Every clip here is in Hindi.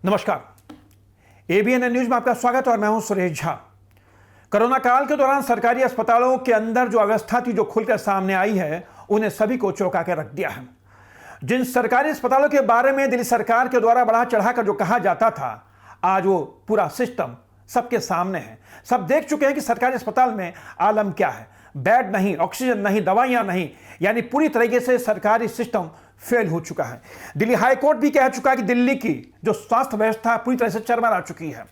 नमस्कार। एबीएन न्यूज में आपका स्वागत और मैं हूं सुरेश झा। कोरोना काल के दौरान सरकारी अस्पतालों के अंदर जो अवस्था थी जो खुलकर सामने आई है, उन्हें सभी को चौंका के रख दिया है। जिन सरकारी अस्पतालों के बारे में दिल्ली सरकार के द्वारा बढ़ा चढ़ाकर जो कहा जाता था, आज वो पूरा सिस्टम सबके सामने है। सब देख चुके हैं कि सरकारी अस्पताल में आलम क्या है। बेड नहीं, ऑक्सीजन नहीं, दवाइयां नहीं, यानी पूरी तरीके से सरकारी सिस्टम फेल हो चुका है। दिल्ली हाई कोर्ट भी कह चुका है कि दिल्ली की जो स्वास्थ्य व्यवस्था पूरी तरह से चरमरा चुकी है।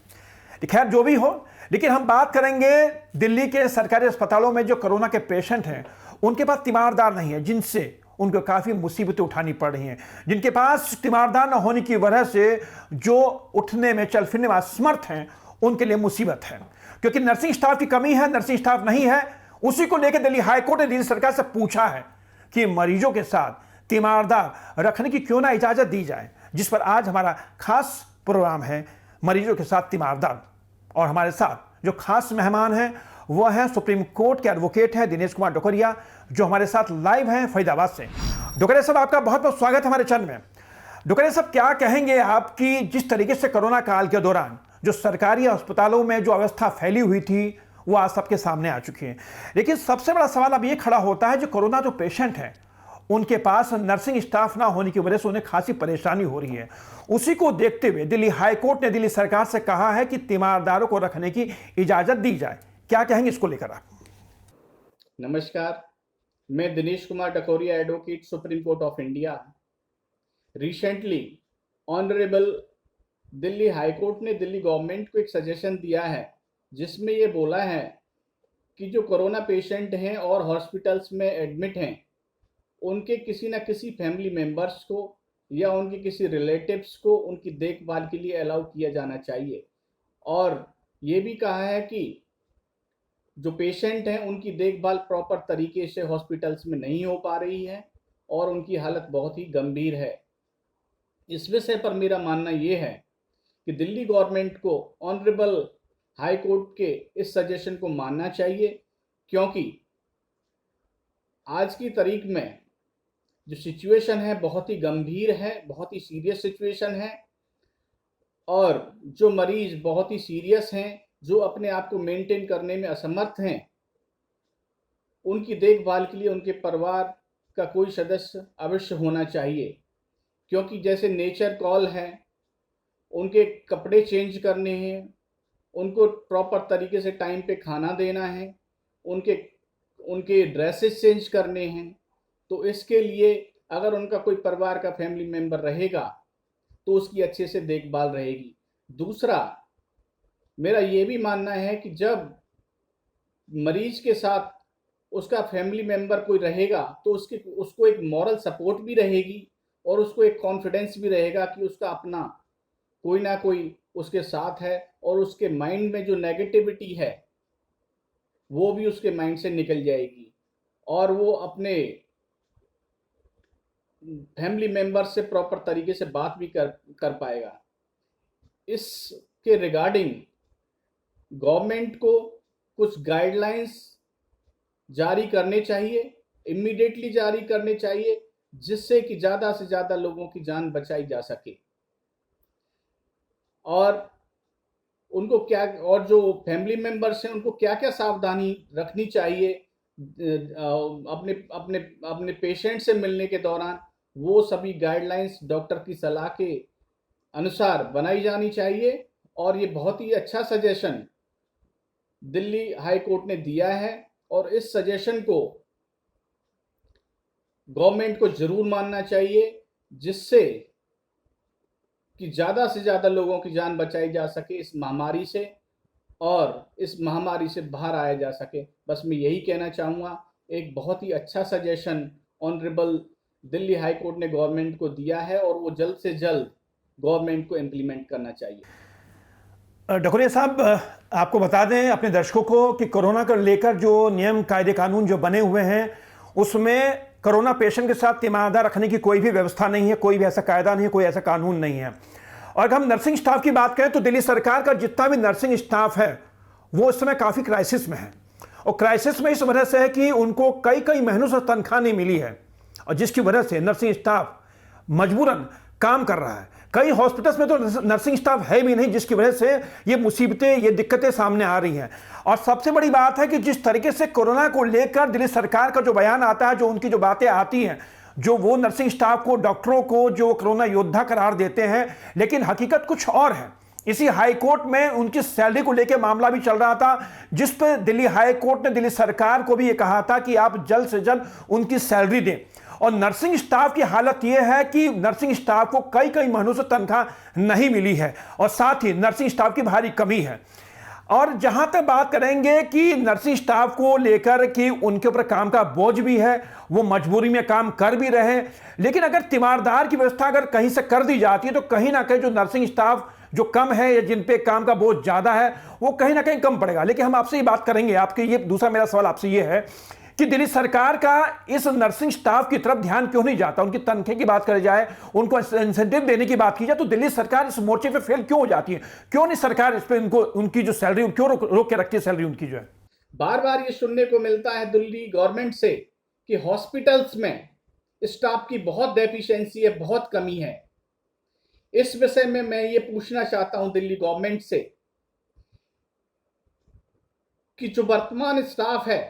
खैर जो भी हो, लेकिन हम बात करेंगे दिल्ली के सरकारी अस्पतालों में जो कोरोना के पेशेंट हैं, उनके पास तीमारदार नहीं है, जिनसे उनको काफ़ी मुसीबतें उठानी पड़ रही हैं। जिनके पास तीमारदार न होने की वजह से जो उठने में, चल फिरने में असमर्थ हैं, उनके लिए मुसीबत है, क्योंकि नर्सिंग स्टाफ की कमी है, नर्सिंग स्टाफ नहीं है। उसी को लेकर दिल्ली हाईकोर्ट ने दिल्ली सरकार से पूछा है कि मरीजों के साथ तीमारदार रखने की क्यों ना इजाजत दी जाए, जिस पर आज हमारा खास प्रोग्राम है, मरीजों के साथ तीमारदार। और हमारे साथ जो खास मेहमान हैं वो है सुप्रीम कोर्ट के एडवोकेट हैं दिनेश कुमार डोकरिया, जो हमारे साथ लाइव हैं फरीदाबाद से। डोकरिया साहब, आपका बहुत बहुत स्वागत है हमारे चैनल में। डोकरिया साहब, क्या कहेंगे आपकी जिस तरीके से कोरोना काल के दौरान जो सरकारी अस्पतालों में जो अवस्था फैली हुई थी वो आज सबके सामने आ चुकी है, लेकिन सबसे बड़ा सवाल अब ये खड़ा होता है, जो कोरोना जो पेशेंट हैं उनके पास नर्सिंग स्टाफ ना होने की वजह से उन्हें खासी परेशानी हो रही है। उसी को देखते हुए दिल्ली हाई कोर्ट ने दिल्ली सरकार से कहा है कि तीमारदारों को रखने की इजाजत दी जाए। क्या कहेंगे इसको लेकर आप? नमस्कार, मैं Dinesh Kumar Dakoria, advocate, supreme court of India. Recently honourable Delhi high court ने दिल्ली गवर्नमेंट को एक सजेशन दिया है, जिसमें ये बोला है कि जो कोरोना पेशेंट हैं और हॉस्पिटल्स में एडमिट हैं, उनके किसी न किसी फैमिली मेंबर्स को या उनके किसी रिलेटिव्स को उनकी देखभाल के लिए अलाउ किया जाना चाहिए। और ये भी कहा है कि जो पेशेंट हैं उनकी देखभाल प्रॉपर तरीके से हॉस्पिटल्स में नहीं हो पा रही है और उनकी हालत बहुत ही गंभीर है। इस विषय पर मेरा मानना ये है कि दिल्ली गवर्नमेंट को ऑनरेबल हाई कोर्ट के इस सजेशन को मानना चाहिए, क्योंकि आज की तारीख में जो सिचुएशन है बहुत ही गंभीर है, बहुत ही सीरियस सिचुएशन है। और जो मरीज बहुत ही सीरियस हैं, जो अपने आप को मेंटेन करने में असमर्थ हैं, उनकी देखभाल के लिए उनके परिवार का कोई सदस्य अवश्य होना चाहिए। क्योंकि जैसे नेचर कॉल है, उनके कपड़े चेंज करने हैं, उनको प्रॉपर तरीके से टाइम पे खाना देना है, उनके ड्रेसेस चेंज करने हैं। तो इसके लिए अगर उनका कोई परिवार का फैमिली मेंबर रहेगा तो उसकी अच्छे से देखभाल रहेगी। दूसरा, मेरा ये भी मानना है कि जब मरीज के साथ उसका फैमिली मेंबर कोई रहेगा तो उसको एक मॉरल सपोर्ट भी रहेगी और उसको एक कॉन्फिडेंस भी रहेगा कि उसका अपना कोई ना कोई उसके साथ है, और उसके माइंड में जो नेगेटिविटी है वो भी उसके माइंड से निकल जाएगी और वो अपने फैमिली मेंबर से प्रॉपर तरीके से बात भी कर पाएगा। इसके रिगार्डिंग गवर्नमेंट को कुछ गाइडलाइंस जारी करने चाहिए, इमीडिएटली जारी करने चाहिए, जिससे कि ज़्यादा से ज़्यादा लोगों की जान बचाई जा सके। और उनको क्या, और जो फैमिली मेंबर्स हैं उनको क्या क्या सावधानी रखनी चाहिए अपने अपने अपने पेशेंट से मिलने के दौरान, वो सभी गाइडलाइंस डॉक्टर की सलाह के अनुसार बनाई जानी चाहिए। और ये बहुत ही अच्छा सजेशन दिल्ली हाई कोर्ट ने दिया है और इस सजेशन को गवर्नमेंट को जरूर मानना चाहिए, जिससे कि ज़्यादा से ज़्यादा लोगों की जान बचाई जा सके इस महामारी से और इस महामारी से बाहर आया जा सके। बस मैं यही कहना चाहूँगा। एक बहुत ही अच्छा suggestion honourable Delhi high court ने गवर्नमेंट को दिया है और वो जल्द से जल्द गवर्नमेंट को इम्प्लीमेंट करना चाहिए। डोकरिया साहब, आपको बता दें अपने दर्शकों को कि कोरोना को लेकर जो नियम कायदे कानून जो बने हुए हैं, उसमें कोरोना पेशेंट के साथ तीमारदार रखने की कोई भी व्यवस्था नहीं है, कोई भी ऐसा कायदा नहीं है, कोई ऐसा कानून नहीं है। और अगर हम नर्सिंग स्टाफ की बात करें तो दिल्ली सरकार का जितना भी नर्सिंग स्टाफ है वो इस समय काफ़ी क्राइसिस में है। और क्राइसिस में इस वजह से है कि उनको कई महीनों से तनख्वाह नहीं मिली है, और जिसकी वजह से नर्सिंग स्टाफ मजबूरन काम कर रहा है। कई हॉस्पिटल्स में तो नर्सिंग स्टाफ है भी नहीं, जिसकी वजह से ये मुसीबतें, ये दिक्कतें सामने आ रही हैं। और सबसे बड़ी बात है कि जिस तरीके से कोरोना को लेकर दिल्ली सरकार का जो बयान आता है, जो उनकी जो बातें आती हैं, जो वो नर्सिंग स्टाफ को, डॉक्टरों को जो कोरोना योद्धा करार देते हैं, लेकिन हकीकत कुछ और है। इसी हाई कोर्ट में उनकी सैलरी को लेकर मामला भी चल रहा था, जिस पर दिल्ली हाई कोर्ट ने दिल्ली सरकार को भी ये कहा था कि आप जल्द से जल्द उनकी सैलरी दें। और नर्सिंग स्टाफ की हालत यह है कि नर्सिंग स्टाफ को कई कई महीनों से तनख्वाह नहीं मिली है, और साथ ही नर्सिंग स्टाफ की भारी कमी है। और जहां तक बात करेंगे कि नर्सिंग स्टाफ को लेकर कि उनके ऊपर काम का बोझ भी है, वो मजबूरी में काम कर भी रहे, लेकिन अगर तीमारदार की व्यवस्था अगर कहीं से कर दी जाती है तो कहीं ना कहीं जो नर्सिंग स्टाफ जो कम है या जिन पे काम का बोझ ज्यादा है वो कहीं ना कहीं कम पड़ेगा। लेकिन हम आपसे ये बात करेंगे, आपके ये दूसरा मेरा सवाल आपसे ये है कि दिल्ली सरकार का इस नर्सिंग स्टाफ की तरफ ध्यान क्यों नहीं जाता? उनकी तनख्वाह की बात करी जाए, उनको इंसेंटिव देने की बात की जाए, तो दिल्ली सरकार इस मोर्चे पे फेल क्यों हो जाती है? क्यों नहीं सरकार इस पे उनको, उनकी जो सैलरी क्यों रोक के रखती है सैलरी उनकी जो है? बार बार ये सुनने को मिलता है दिल्ली गवर्नमेंट से कि हॉस्पिटल्स में स्टाफ की बहुत डेफिशिएंसी है, बहुत कमी है। इस विषय में मैं ये पूछना चाहता हूं दिल्ली गवर्नमेंट से कि जो वर्तमान स्टाफ है,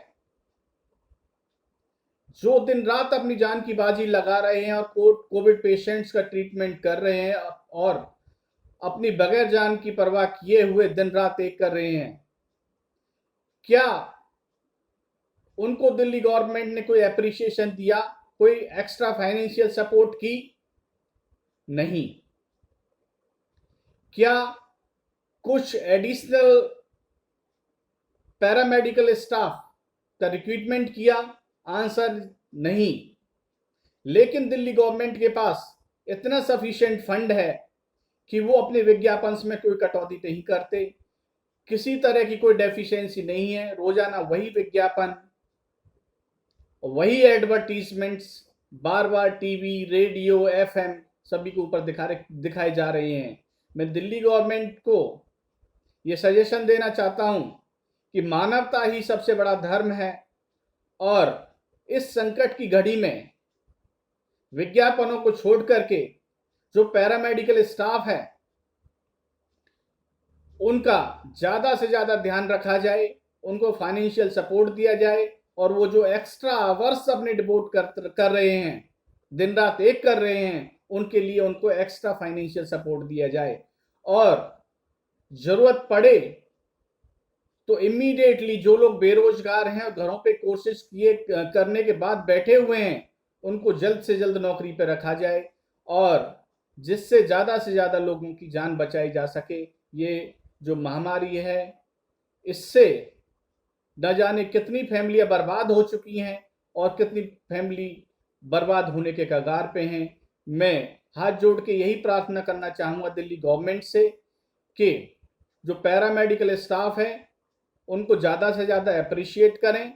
जो दिन रात अपनी जान की बाजी लगा रहे हैं और कोविड पेशेंट्स का ट्रीटमेंट कर रहे हैं और अपनी बगैर जान की परवाह किए हुए दिन रात एक कर रहे हैं, क्या उनको दिल्ली गवर्नमेंट ने कोई एप्रिसिएशन दिया, कोई एक्स्ट्रा फाइनेंशियल सपोर्ट की? नहीं। क्या कुछ एडिशनल पैरामेडिकल स्टाफ का रिक्रूटमेंट किया? आंसर नहीं। लेकिन दिल्ली गवर्नमेंट के पास इतना सफिशिएंट फंड है कि वो अपने विज्ञापन में कोई कटौती नहीं करते, किसी तरह की कोई डेफिशिएंसी नहीं है। रोजाना वही विज्ञापन, वही एडवर्टीजमेंट्स बार बार टीवी, रेडियो, एफएम सभी के ऊपर दिखाए जा रहे हैं। मैं दिल्ली गवर्नमेंट को ये सजेशन देना चाहता हूं कि मानवता ही सबसे बड़ा धर्म है, और इस संकट की घड़ी में विज्ञापनों को छोड़ करके जो पैरामेडिकल स्टाफ है उनका ज्यादा से ज्यादा ध्यान रखा जाए, उनको फाइनेंशियल सपोर्ट दिया जाए, और वो जो एक्स्ट्रा आवर्स अपने डिवोट कर रहे हैं, दिन रात एक कर रहे हैं, उनके लिए उनको एक्स्ट्रा फाइनेंशियल सपोर्ट दिया जाए। और जरूरत पड़े तो इमीडिएटली जो लोग बेरोजगार हैं और घरों पे कोर्सेज करने के बाद बैठे हुए हैं, उनको जल्द से जल्द नौकरी पे रखा जाए, और जिससे ज्यादा से ज्यादा लोगों की जान बचाई जा सके। ये जो महामारी है, इससे न जाने कितनी फैमिलियां बर्बाद हो चुकी हैं और कितनी फैमिली बर्बाद होने के कगार पे हैं। मैं हाथ जोड़ के यही प्रार्थना करना चाहूँगा दिल्ली गवर्नमेंट से कि जो पैरामेडिकल स्टाफ है उनको ज़्यादा से ज़्यादा अप्रिशिएट करें,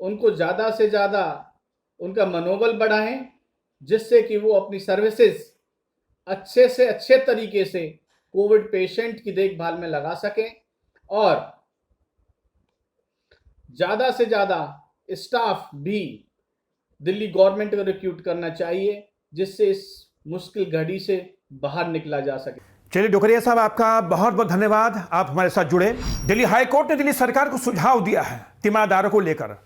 उनको ज़्यादा से ज़्यादा उनका मनोबल बढ़ाएं, जिससे कि वो अपनी सर्विसेज अच्छे से अच्छे तरीके से कोविड पेशेंट की देखभाल में लगा सकें, और ज़्यादा से ज़्यादा स्टाफ भी दिल्ली गवर्नमेंट को रिक्रूट करना चाहिए, जिससे इस मुश्किल घड़ी से बाहर निकला जा सके। चलिए डोकरिया साहब, आपका बहुत बहुत धन्यवाद, आप हमारे साथ जुड़े। दिल्ली हाई कोर्ट ने दिल्ली सरकार को सुझाव दिया है तीमारदारों को लेकर,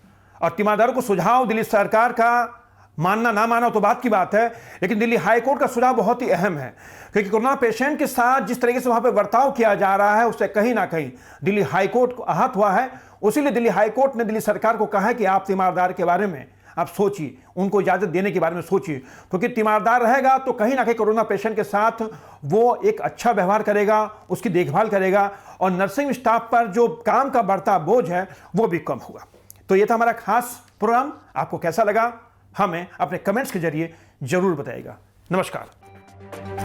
और तीमारदारों को सुझाव दिल्ली सरकार का मानना ना माना तो बात की बात है, लेकिन दिल्ली हाई कोर्ट का सुझाव बहुत ही अहम है, क्योंकि कोरोना पेशेंट के साथ जिस तरीके से वहां पर बर्ताव किया जा रहा है उससे कहीं ना कहीं दिल्ली हाई कोर्ट को आहत हुआ है। उसीलिए दिल्ली हाई कोर्ट ने दिल्ली सरकार को कहा है कि आप तीमारदार के बारे में आप सोचिए, उनको इजाजत देने के बारे में सोचिए, क्योंकि तीमारदार रहेगा तो कहीं ना कहीं कोरोना पेशेंट के साथ वो एक अच्छा व्यवहार करेगा, उसकी देखभाल करेगा, और नर्सिंग स्टाफ पर जो काम का बढ़ता बोझ है वो भी कम होगा। तो ये था हमारा खास प्रोग्राम। आपको कैसा लगा हमें अपने कमेंट्स के जरिए जरूर बताइएगा। नमस्कार।